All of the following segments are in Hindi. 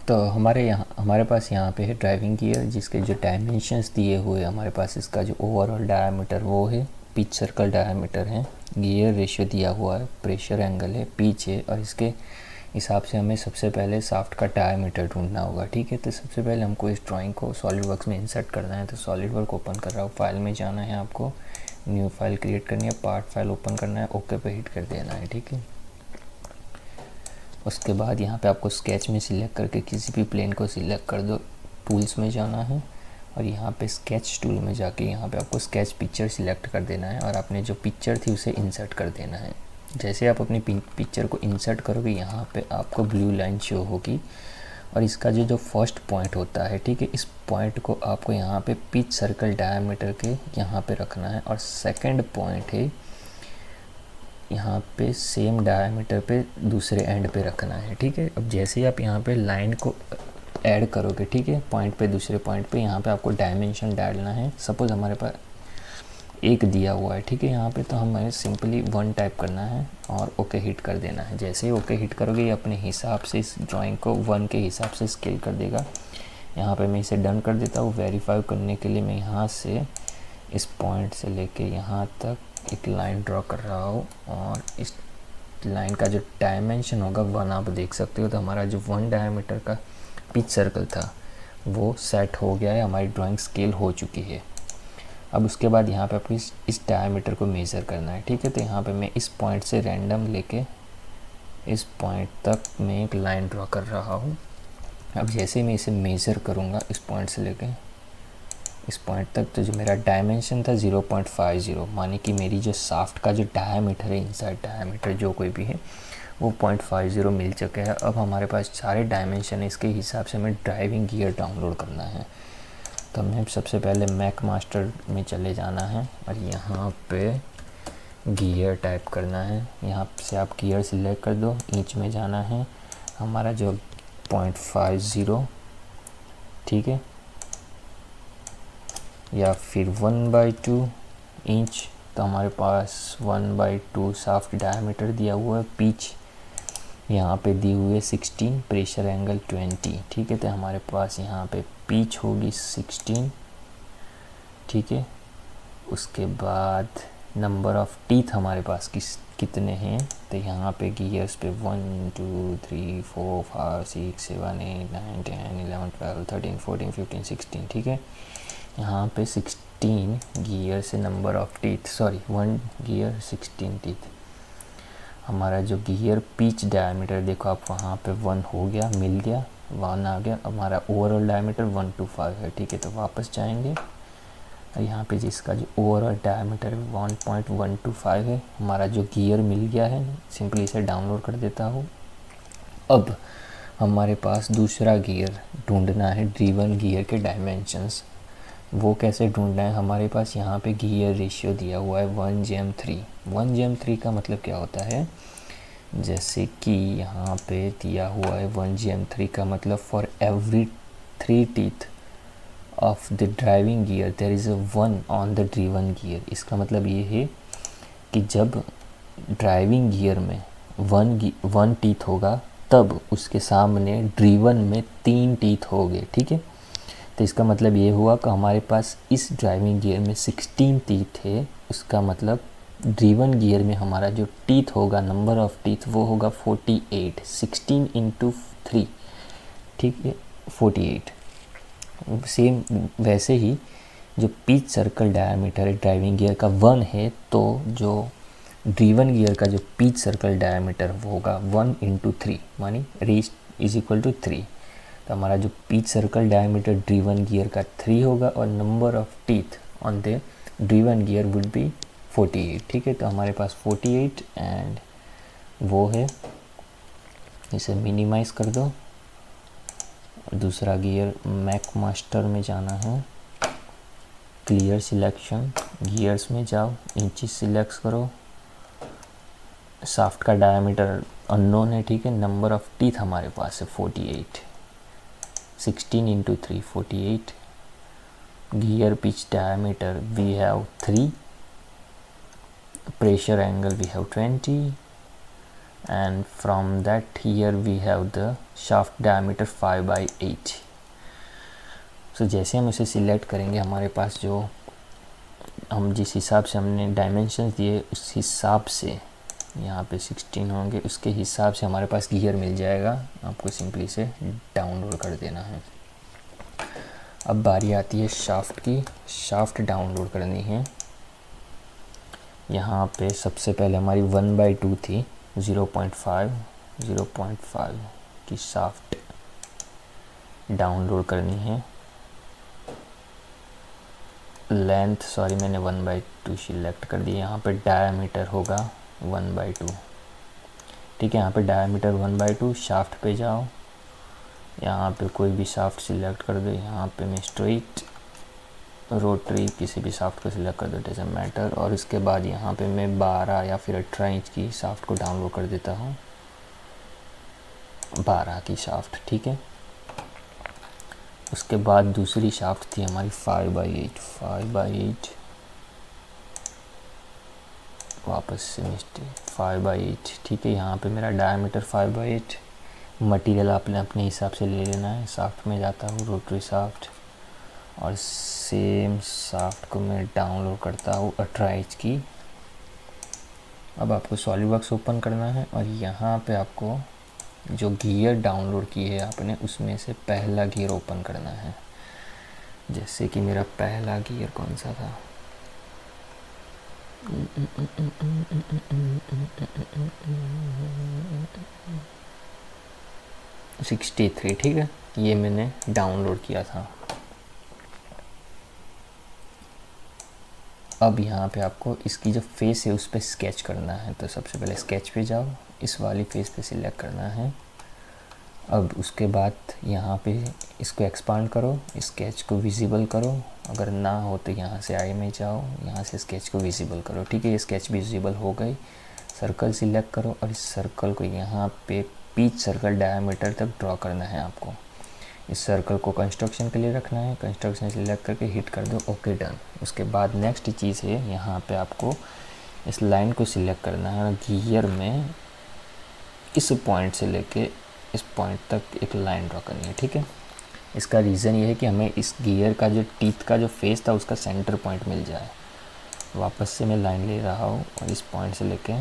तो हमारे पास यहाँ पे है ड्राइविंग गियर, जिसके जो डायमेंशंस दिए हुए हमारे पास, इसका जो ओवरऑल डायमीटर वो है, पिच सर्कल डायमीटर है, गियर रेशियो दिया हुआ है, प्रेशर एंगल है, पिच है, और इसके हिसाब से हमें सबसे पहले शाफ्ट का डायमीटर ढूंढना होगा। ठीक है, तो सबसे पहले हमको इस ड्राइंग को सॉलिड वर्क्स में इंसर्ट करना है। तो सॉलिड वर्क ओपन कर रहा हूँ, फाइल में जाना है, आपको न्यू फाइल क्रिएट करनी है, पार्ट फाइल ओपन करना है, ओके पे हिट कर देना है। ठीक है, उसके बाद यहाँ पे आपको स्केच में सिलेक्ट करके किसी भी प्लेन को सिलेक्ट कर दो, टूल्स में जाना है और यहाँ पे स्केच टूल में जाके यहाँ पे आपको स्केच पिक्चर सिलेक्ट कर देना है और आपने जो पिक्चर थी उसे इंसर्ट कर देना है। जैसे आप अपनी पिक्चर को इंसर्ट करोगे, यहाँ पे आपको ब्लू लाइन शो होगी और इसका जो फर्स्ट पॉइंट होता है, ठीक है, इस पॉइंट को आपको यहाँ पे पिच सर्कल डायमीटर के यहाँ पे रखना है और सेकंड पॉइंट है यहाँ पे सेम डायमीटर पे दूसरे एंड पे रखना है। ठीक है, अब जैसे ही आप यहाँ पे लाइन को ऐड करोगे, ठीक है, पॉइंट पे दूसरे पॉइंट पे, यहाँ पे आपको डायमेंशन डालना है। सपोज़ हमारे पास 1 दिया हुआ है, ठीक है, यहाँ पे तो हमें सिंपली 1 टाइप करना है और ओके हिट कर देना है। जैसे ही ओके हिट करोगे, ये अपने हिसाब से इस ड्राइंग को 1 के हिसाब से स्केल कर देगा। यहाँ पे मैं इसे डन कर देता हूँ। वेरीफाई करने के लिए मैं यहाँ से इस पॉइंट से लेके यहाँ तक एक लाइन ड्रॉ कर रहा हूँ और इस लाइन का जो डायमेंशन होगा 1 आप देख सकते हो। तो हमारा जो 1 डायमीटर का पिच सर्कल था वो सेट हो गया है, हमारी ड्राइंग स्केल हो चुकी है। अब उसके बाद यहाँ पे आपको इस डायमीटर को मेज़र करना है। ठीक है, तो यहाँ पे मैं इस पॉइंट से रैंडम लेके इस पॉइंट तक मैं एक लाइन ड्रॉ कर रहा हूँ। अब जैसे मैं इसे मेज़र करूँगा इस पॉइंट से लेके इस पॉइंट तक, तो जो मेरा डायमेंशन था 0.50, मानी कि मेरी जो शाफ्ट का जो डायमीटर है, इनसाइड डायमीटर जो कोई भी है, वो 0.50 मिल चुका है। अब हमारे पास सारे डायमेंशन है, इसके हिसाब से हमें ड्राइविंग गियर डाउनलोड करना है। तो हमें सबसे पहले मैक मास्टर में चले जाना है और यहाँ पे गियर टाइप करना है। यहाँ से आप गियर सिलेक्ट कर दो, इंच में जाना है, हमारा जो 0.50, ठीक है, या फिर 1/2 इंच। तो हमारे पास 1/2 शाफ्ट डायमीटर दिया हुआ है, पिच यहाँ पे दी हुई है 16, प्रेशर एंगल 20। ठीक है, तो हमारे पास यहाँ पे पिच होगी 16। ठीक है, उसके बाद नंबर ऑफ़ टीथ हमारे पास कितने हैं, तो यहाँ पे गियर्स पे 1 2 3 4 5 6 7 8 9 10 11 12 13 14 15 16। ठीक है, यहाँ पे 16 गियर से number of teeth, sorry 1 gear 16 teeth. हमारा जो गियर पिच डायमीटर देखो आप, वहाँ पे 1 हो गया, मिल गया, 1 आ गया। हमारा ओवरऑल डायमीटर 125 है। ठीक है, तो वापस जाएंगे और यहाँ पे जिसका जो ओवरऑल डायमीटर 1.125 है, हमारा जो गियर मिल गया है, सिंपली इसे डाउनलोड कर देता हूँ। अब हमारे पास दूसरा गियर ढूंढना है, ड्रीवन गियर के डायमेंशंस। वो कैसे ढूंढना है, हमारे पास यहाँ पे गियर रेशियो दिया हुआ है 1:3। 1:3 का मतलब क्या होता है, जैसे कि यहाँ पे दिया हुआ है 1:3 का मतलब for every 3 teeth of the driving gear there is a 1 on the driven gear. इसका मतलब ये है कि जब ड्राइविंग गियर में 1 टीथ होगा, तब उसके सामने ड्रीवन में 3 टीथ होंगे। ठीक है, तो इसका मतलब ये हुआ कि हमारे पास इस ड्राइविंग गियर में 16 टीथ है। उसका मतलब ड्रीवन गियर में हमारा जो टीथ होगा, नंबर ऑफ़ टीथ, वो होगा 48। 16 × 3, ठीक है, 48। सेम वैसे ही जो पिच सर्कल डायमीटर है ड्राइविंग गियर का 1 है, तो जो ड्रीवन गियर का जो पिच सर्कल डायमीटर वो होगा 1 × 3, मानी रेस = 3। तो हमारा जो pitch circle diameter driven gear का 3 होगा और number of teeth on the driven gear would be 48। ठीक है, तो हमारे पास 48 एंड वो है, इसे मिनिमाइज़ कर दो। दूसरा गियर मैक मास्टर में जाना है, क्लियर सिलेक्शन, गियर्स में जाओ, इंचेस सिलेक्ट करो, शाफ्ट का डायमीटर अननोन है। ठीक है, नंबर ऑफ़ टीथ हमारे पास है 48। 16 × 3 48। Gear pitch diameter we have 3, pressure angle we have 20, and from that here we have the shaft diameter 5/8. so जैसे हम इसे सिलेक्ट करेंगे हमारे पास जो हम जिस हिसाब से हमने डायमेंशन दिए उस हिसाब से यहाँ पे 16 होंगे, उसके हिसाब से हमारे पास गियर मिल जाएगा। आपको सिंपली से डाउनलोड कर देना है। अब बारी आती है शाफ्ट की। शाफ्ट डाउनलोड करनी है। यहाँ पे सबसे पहले हमारी 1/2 थी, 0.5 की शाफ्ट डाउनलोड करनी है। लेंथ सॉरी मैंने 1/2 सिलेक्ट कर दी। यहाँ पे डायमीटर होगा 1/2। ठीक है, यहाँ पे डायमीटर 1/2। शाफ्ट पे जाओ, यहाँ पे कोई भी शाफ्ट सिलेक्ट कर दो। यहाँ पे मैं स्ट्रेट, रोटरी, किसी भी शाफ्ट को सिलेक्ट कर दो, डजंट मैटर। और उसके बाद यहाँ पे मैं 12 या फिर 18 इंच की शाफ्ट को डाउनलोड कर देता हूँ, 12 की शाफ्ट। ठीक है, उसके बाद दूसरी शाफ्ट थी हमारी 5/8 वापस से मिस्टेक 5/8। ठीक है, यहाँ पे मेरा डायमीटर 5/8। मटेरियल आपने अपने हिसाब से ले लेना है। शाफ्ट में जाता हूँ, रोटरी शाफ्ट, और सेम शाफ्ट को मैं डाउनलोड करता हूँ 18 इंच की। अब आपको सॉलिडवर्क्स ओपन करना है और यहाँ पे आपको जो गियर डाउनलोड की है आपने उसमें से पहला गियर ओपन करना है। जैसे कि मेरा पहला गियर कौन सा था, 63। ठीक है, ये मैंने डाउनलोड किया था। अब यहाँ पे आपको इसकी जो फेस है उस पर स्केच करना है। तो सबसे पहले स्केच पे जाओ, इस वाली फेस पे सिलेक्ट करना है। अब उसके बाद यहाँ पे इसको एक्सपांड करो, स्केच को विजिबल करो। अगर ना हो तो यहाँ से आई में जाओ, यहाँ से स्केच को विजिबल करो। ठीक है, ये स्केच विजिबल हो गई। सर्कल सिलेक्ट करो और इस सर्कल को यहाँ पे पिच सर्कल डायमीटर तक ड्रॉ करना है आपको। इस सर्कल को कंस्ट्रक्शन के लिए रखना है। कंस्ट्रक्शन सिलेक्ट करके हिट कर दो, ओके डन। उसके बाद नेक्स्ट चीज़ है, यहाँ पे आपको इस लाइन को सिलेक्ट करना है। गियर में इस पॉइंट से लेके इस पॉइंट तक एक लाइन ड्रॉ करनी है। ठीक है, इसका रीज़न ये है कि हमें इस गियर का जो टीथ का जो फेस था उसका सेंटर पॉइंट मिल जाए। वापस से मैं लाइन ले रहा हूँ और इस पॉइंट से लेके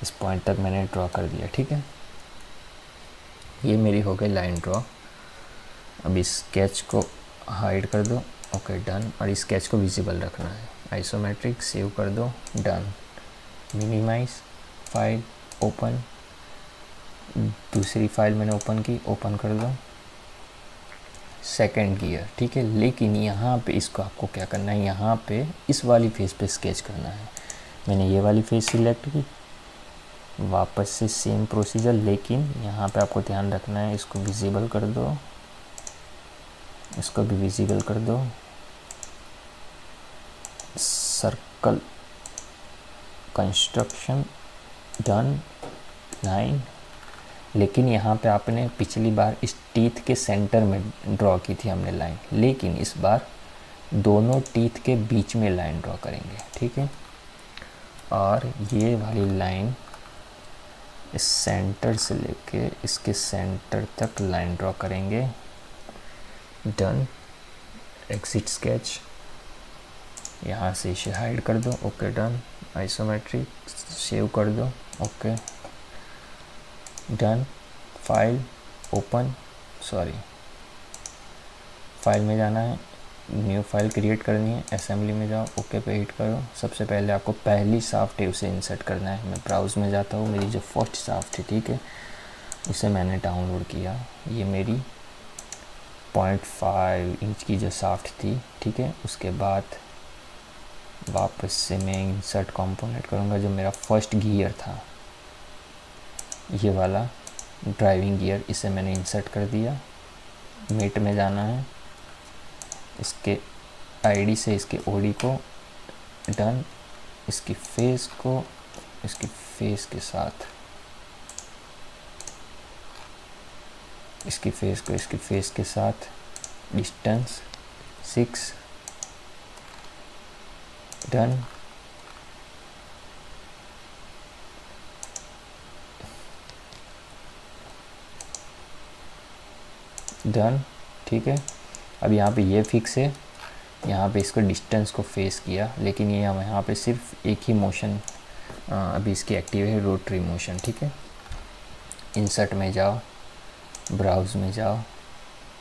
इस पॉइंट तक मैंने ड्रॉ कर दिया। ठीक है, ये मेरी हो गई लाइन ड्रॉ। अब इस स्केच को हाइड कर दो, ओके डन। और इस स्केच को विजिबल रखना है। आइसोमेट्रिक सेव कर दो, डन। Minimize file, open. दूसरी फाइल मैंने ओपन की, ओपन कर दो, सेकंड गियर। ठीक है, लेकिन यहाँ पे इसको आपको क्या करना है, यहाँ पे इस वाली फेस पे स्केच करना है। मैंने ये वाली फेस सिलेक्ट की, वापस से सेम प्रोसीजर, लेकिन यहाँ पे आपको ध्यान रखना है, इसको विजिबल कर दो, इसको भी विजिबल कर दो। Circle construction done, line. लेकिन यहाँ पे आपने पिछली बार इस टीथ के सेंटर में ड्रॉ की थी हमने लाइन, लेकिन इस बार दोनों टीथ के बीच में लाइन ड्रॉ करेंगे। ठीक है, और ये वाली लाइन इस सेंटर से लेके इसके सेंटर तक लाइन ड्रॉ करेंगे, डन। एग्जिट स्केच, यहाँ से इसे हाइड कर दो, ओके डन। आइसोमेट्रिक सेव कर दो, okay done. File open, sorry file में जाना है, न्यू फाइल क्रिएट करनी है, असेंबली में जाओ, ओके पे हिट करो। सबसे पहले आपको पहली शाफ्ट है उसे इंसर्ट करना है। मैं ब्राउज में जाता हूँ, मेरी जो फर्स्ट शाफ्ट है, ठीक है, उसे मैंने डाउनलोड किया। ये मेरी 0.5 इंच की जो शाफ्ट थी। ठीक है, उसके बाद वापस से मैं इंसर्ट कंपोनेंट करूँगा। जो मेरा फर्स्ट गियर था, ये वाला ड्राइविंग गियर, इसे मैंने इंसर्ट कर दिया। मेट में जाना है, इसके आईडी से इसके ओडी को, डन। इसकी फेस को इसकी फेस के साथ, इसकी फेस को इसकी फेस के साथ डिस्टेंस 6, डन। डन, ठीक है। अब यहाँ पे ये फिक्स है, यहाँ पे इसको डिस्टेंस को फेस किया, लेकिन ये हम यहाँ पे सिर्फ एक ही मोशन अभी इसकी एक्टिव है, रोटरी मोशन, ठीक है। इंसर्ट में जाओ, ब्राउज में जाओ,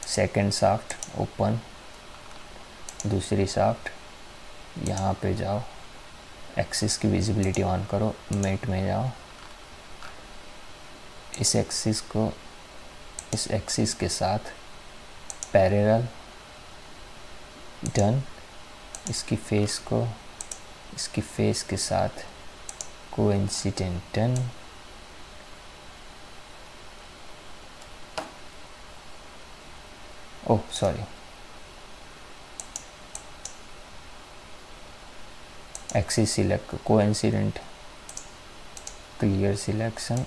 सेकंड शाफ्ट ओपन, दूसरी शाफ्ट, यहाँ पे जाओ, एक्सिस की विजिबिलिटी ऑन करो, मेट में जाओ, इस एक्सिस को इस एक्सिस के साथ पैरेलल, डन। इसकी फेस को इसकी फेस के साथ coincident, done. Oh sorry, axis select, coincident, clear selection,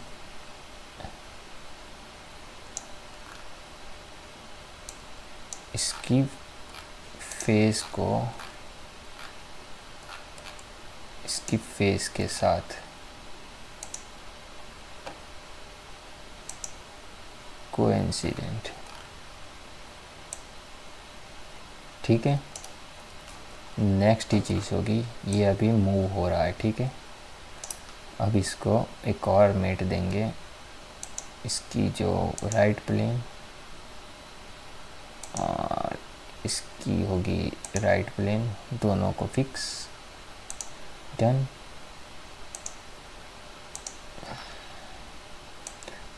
इसकी फेस को इसकी फेस के साथ कोइंसिडेंट, ठीक है। नेक्स्ट ही चीज़ होगी, ये अभी मूव हो रहा है, ठीक है। अब इसको एक और मेट देंगे, इसकी जो राइट प्लेन और इसकी होगी राइट प्लेन, दोनों को फिक्स, डन।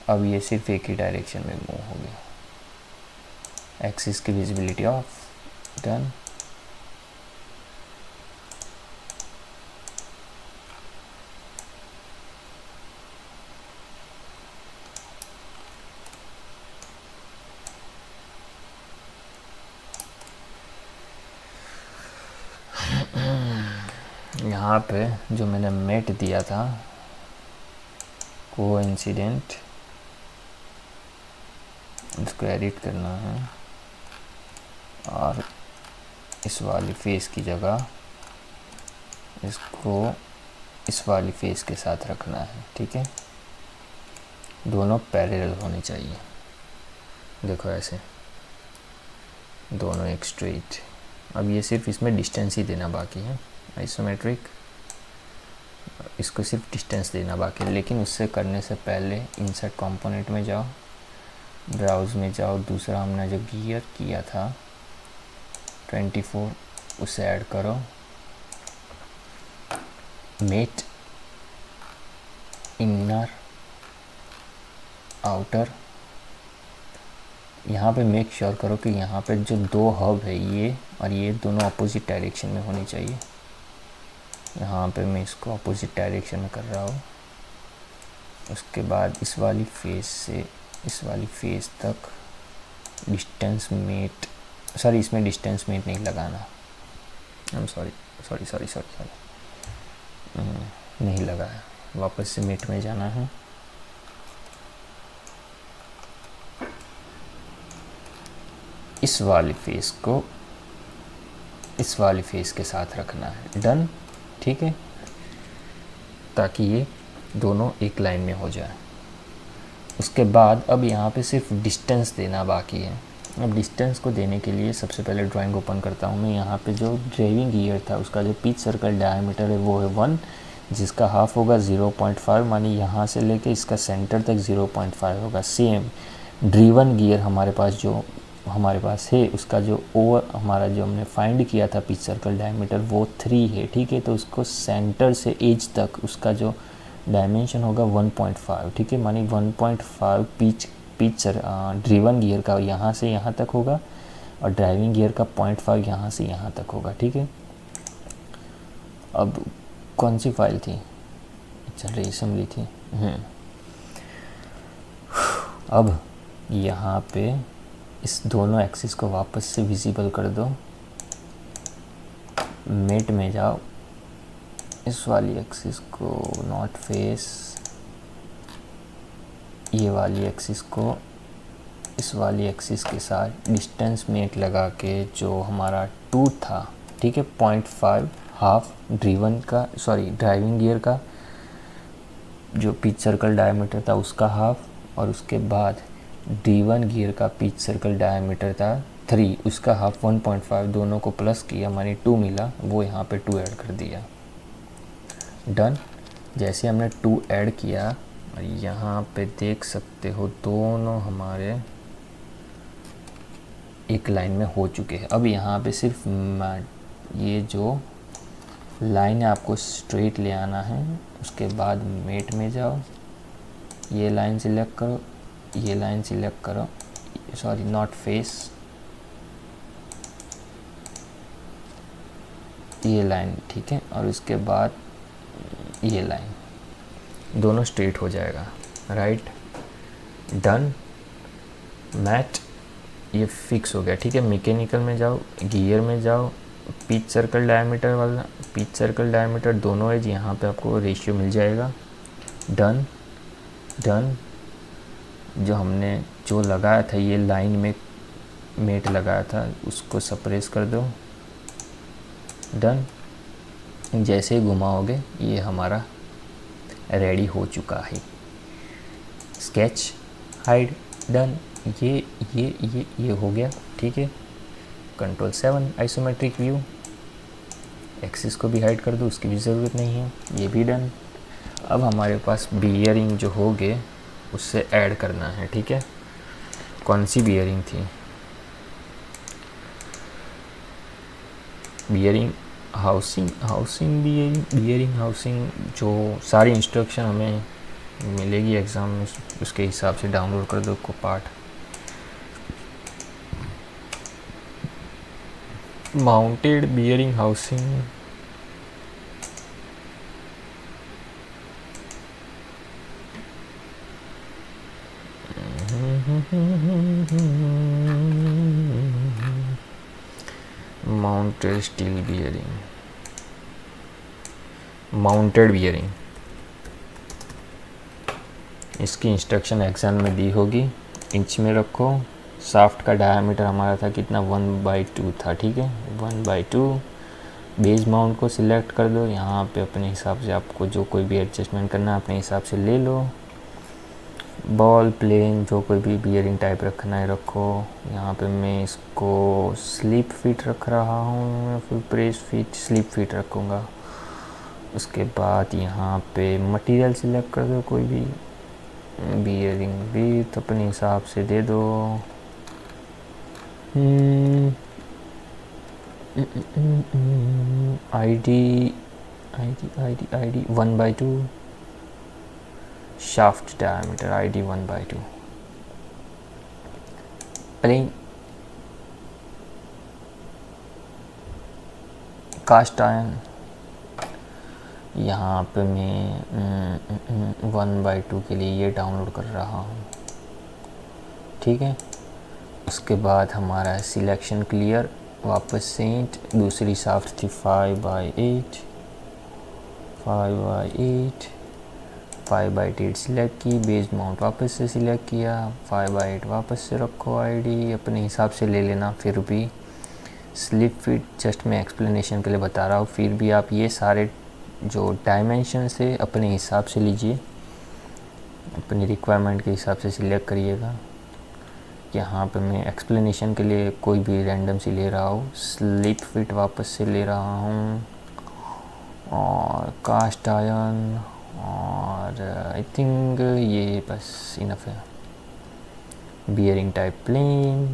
अब ये सिर्फ एक ही डायरेक्शन में मूव हो गया, एक्सिस की विजिबिलिटी ऑफ, डन। यहाँ पे जो मैंने मेट दिया था कोइंसिडेंट, इसको एडिट करना है और इस वाली फेस की जगह इसको इस वाली फेस के साथ रखना है, ठीक है। दोनों पैरेलल होने चाहिए, देखो ऐसे दोनों एक स्ट्रेट। अब ये सिर्फ इसमें डिस्टेंस ही देना बाकी है, आइसोमेट्रिक, इसको सिर्फ डिस्टेंस देना बाकी है। लेकिन उससे करने से पहले इंसर्ट कंपोनेंट में जाओ, ब्राउज में जाओ, दूसरा हमने जो गियर किया था 24 उसे ऐड करो, मेट, इनर, आउटर। यहाँ पे मेक श्योर करो कि यहाँ पे जो दो हब है ये और ये दोनों अपोजिट डायरेक्शन में होनी चाहिए। यहाँ पे मैं इसको अपोजिट डायरेक्शन में कर रहा हूँ। उसके बाद इस वाली फेस से इस वाली फेस तक डिस्टेंस मेट, सॉरी इसमें डिस्टेंस मेट नहीं लगाना, सॉरी नहीं लगाया, वापस से मेट में जाना है। इस वाली फेस को इस वाली फेस के साथ रखना है, डन, ठीक है, ताकि ये दोनों एक लाइन में हो जाए। उसके बाद अब यहाँ पे सिर्फ डिस्टेंस देना बाकी है। अब डिस्टेंस को देने के लिए सबसे पहले ड्राइंग ओपन करता हूँ मैं। यहाँ पे जो ड्राइविंग गियर था उसका जो पिच सर्कल डायमीटर है वो है 1, जिसका हाफ होगा 0.5, मानी यहाँ से लेके इसका सेंटर तक 0.5 होगा। सेम ड्रीवन गियर हमारे पास है उसका जो हमारा जो हमने फाइंड किया था पिच सर्कल डायमीटर वो 3 है, ठीक है। तो उसको सेंटर से एज तक उसका जो डायमेंशन होगा 1.5, ठीक है, मानी 1.5 पिच ड्रीवन गियर का यहाँ से यहाँ तक होगा और ड्राइविंग गियर का 0.5 यहाँ से यहाँ तक होगा, ठीक है। अब कौन सी फाइल थी, चल रही असेंबली थी। अब यहाँ पे इस दोनों एक्सिस को वापस से विजिबल कर दो, मेट में जाओ, इस वाली एक्सिस को नॉट फेस, ये वाली एक्सिस को इस वाली एक्सिस के साथ डिस्टेंस मेट लगा के जो हमारा 2 था, ठीक है, 0.5 हाफ ड्राइविंग गियर का जो पिच सर्कल डायमीटर था उसका हाफ, और उसके बाद D1 गियर का पिच सर्कल डायमीटर था 3, उसका हाफ 1.5, दोनों को प्लस किया, मानी 2 मिला, वो यहाँ पे 2 ऐड कर दिया। डन। जैसे हमने 2 ऐड किया, और यहाँ पे देख सकते हो दोनों हमारे एक लाइन में हो चुके हैं। अब यहाँ पे सिर्फ ये जो लाइन है आपको स्ट्रेट ले आना है, उसके बाद मेट में जाओ, ये लाइन सिलेक्ट करो, ये लाइन सिलेक्ट करो, सॉरी नॉट फेस, ये लाइन, ठीक है, और उसके बाद ये लाइन, दोनों स्ट्रेट हो जाएगा। राइट, डन, मैट, ये फिक्स हो गया। ठीक है, मैकेनिकल में जाओ, गियर में जाओ, पिच सर्कल डायमीटर वाला, पिच सर्कल डायमीटर दोनों एज, यहाँ पे आपको रेशियो मिल जाएगा। Done, done. जो हमने जो लगाया था ये लाइन में मेट लगाया था, उसको सप्रेस कर दो। डन। जैसे ही घुमाओगे ये हमारा रेडी हो चुका है। Sketch, hide, done. ये हो गया। ठीक है, कंट्रोल 7 आइसोमेट्रिक व्यू, एक्सिस को भी हाइड कर दो, उसकी भी ज़रूरत नहीं है, ये भी डन। अब हमारे पास बियरिंग जो हो गए उससे ऐड करना है। ठीक है, कौन सी बियरिंग थी? बियरिंग हाउसिंग बियरिंग हाउसिंग, जो सारी इंस्ट्रक्शन हमें मिलेगी एग्ज़ाम में, उसके हिसाब से डाउनलोड कर दो को part. Mounted bearing housing, mounted steel bearing, mounted bearing, इसकी इंस्ट्रक्शन एग्जाम में दी होगी। इंच में रखो। शाफ्ट का डायमीटर हमारा था कितना, 1/2 था। ठीक है, 1/2। बेस माउंट को सिलेक्ट कर दो, यहाँ पे अपने हिसाब से आपको जो कोई भी एडजस्टमेंट करना है अपने हिसाब से ले लो। बॉल प्लेन जो कोई भी बियरिंग टाइप रखना है रखो। यहाँ पे मैं इसको स्लिप फिट रख रहा हूँ, या फिर प्रेस फिट, स्लिप फिट रखूँगा। उसके बाद यहाँ पे मटेरियल सिलेक्ट कर दो, कोई भी बियरिंग भी तो अपने हिसाब से दे दो। ID 1/2, shaft diameter ID 1/2, plain, cast iron, यहाँ पे मैं 1/2 के लिए ये डाउनलोड कर रहा हूँ। ठीक है, उसके बाद हमारा सिलेक्शन क्लियर, वापस सेंट, दूसरी शाफ्ट थी 5/8, 5/8 सिलेक्ट की, बेस माउंट वापस से सिलेक्ट किया, 5/8 वापस से रखो, आईडी अपने हिसाब से ले लेना। फिर भी स्लिप फिट जस्ट मैं एक्सप्लेनेशन के लिए बता रहा हूँ, फिर भी आप ये सारे जो डायमेंशन से अपने हिसाब से लीजिए, अपनी रिक्वायरमेंट के हिसाब से सिलेक्ट करिएगा। यहाँ पे मैं एक्सप्लेनेशन के लिए कोई भी रैंडम सी ले रहा हूँ, स्लिप फिट वापस से ले रहा हूँ, और कास्ट आयरन, और आई थिंक ये बस इनफ है। Bearing type plain,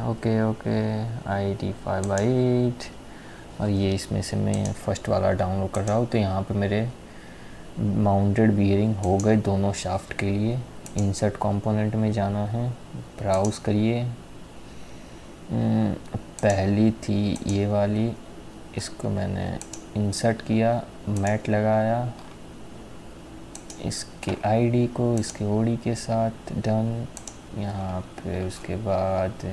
okay, ID 5/8, और ये इसमें से मैं फर्स्ट वाला डाउनलोड कर रहा हूँ। तो यहाँ पे मेरे माउंटेड बियरिंग हो गए दोनों शाफ्ट के लिए। इंसर्ट कंपोनेंट में जाना है, ब्राउज़ करिए। पहली थी ये वाली, इसको मैंने इंसर्ट किया, मैट लगाया, इसके आईडी को इसके ओडी के साथ, डन। यहाँ पे उसके बाद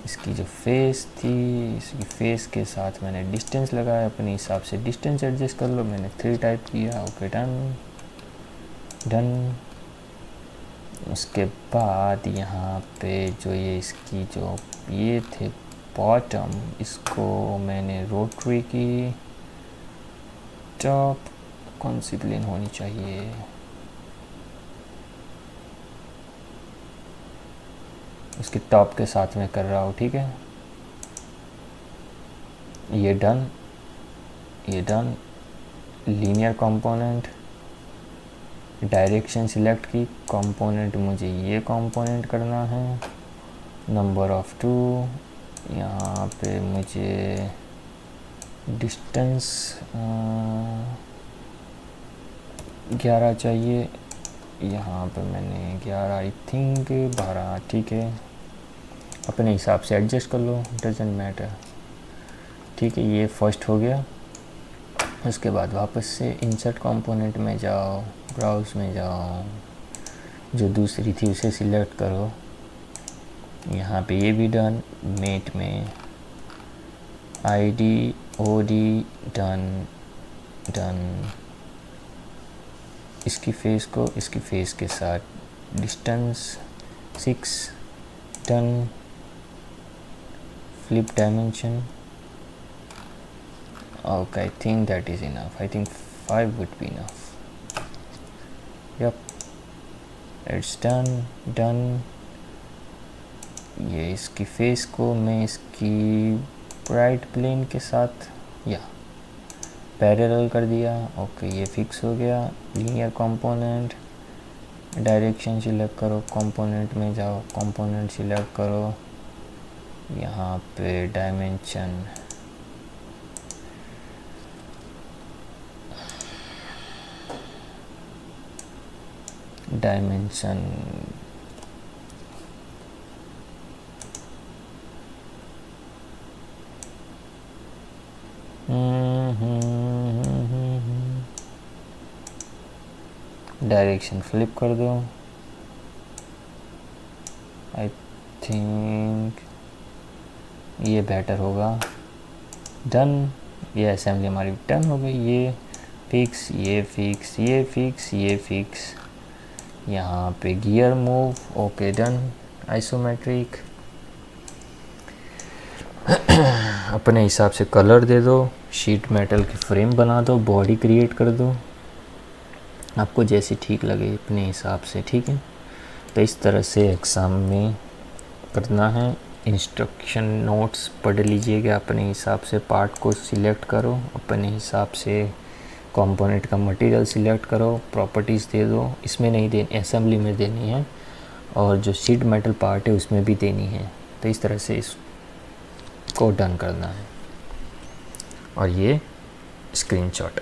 इसकी जो फेस थी, इसकी फेस के साथ मैंने डिस्टेंस लगाया, अपने हिसाब से डिस्टेंस एडजस्ट कर लो, मैंने 3 टाइप किया, ओके, डन। उसके बाद यहाँ पे जो ये इसकी जो ये थे बॉटम, इसको मैंने रोटरी की। टॉप कौन सी प्लेन होनी चाहिए, उसके टॉप के साथ में कर रहा हूँ, ठीक है। ये डन, ये done. Linear component, direction select की, कंपोनेंट मुझे ये कंपोनेंट करना है, नंबर ऑफ 2, यहाँ पे मुझे डिस्टेंस 11 चाहिए, यहाँ पे मैंने 11 आई थिंक 12, ठीक है। अपने हिसाब से एडजस्ट कर लो, डजेंट मैटर, ठीक है। ये फर्स्ट हो गया। उसके बाद वापस से इंसर्ट कंपोनेंट में जाओ, ब्राउज में जाओ, जो दूसरी थी उसे सिलेक्ट करो। यहाँ पे ये भी डन, मेट में आईडी ओडी डन डन। इसकी फेस को इसकी फेस के साथ distance 6 done. flip dimension, okay, I think that is enough. I think 5 would be enough. Yep, it's done. ये इसकी फेस को मैं इसकी राइट प्लेन के साथ या पैरेलल कर दिया। ओके, ये फिक्स हो गया। लीनियर कंपोनेंट, डायरेक्शन सिलेक्ट करो, कंपोनेंट में जाओ, कंपोनेंट सिलेक्ट करो, यहाँ पे डायमेंशन डायरेक्शन फ्लिप कर दो। आई थिंक ये बेटर होगा। डन, ये असेंबली हमारी डन हो गई। ये फिक्स, ये फिक्स, ये फिक्स, ये फिक्स। यहाँ पे gear move, okay done. Isometric अपने हिसाब से कलर दे दो, शीट मेटल की फ्रेम बना दो, बॉडी क्रिएट कर दो, आपको जैसे ठीक लगे अपने हिसाब से, ठीक है। तो इस तरह से एग्ज़ाम में करना है। इंस्ट्रक्शन नोट्स पढ़ लीजिएगा, अपने हिसाब से पार्ट को सिलेक्ट करो, अपने हिसाब से कंपोनेंट का मटेरियल सिलेक्ट करो, प्रॉपर्टीज़ दे दो। इसमें नहीं देनी, असेंबली में देनी है, और जो शीट मेटल पार्ट है उसमें भी देनी है। तो इस तरह से इसको डन करना है। और ये स्क्रीनशॉट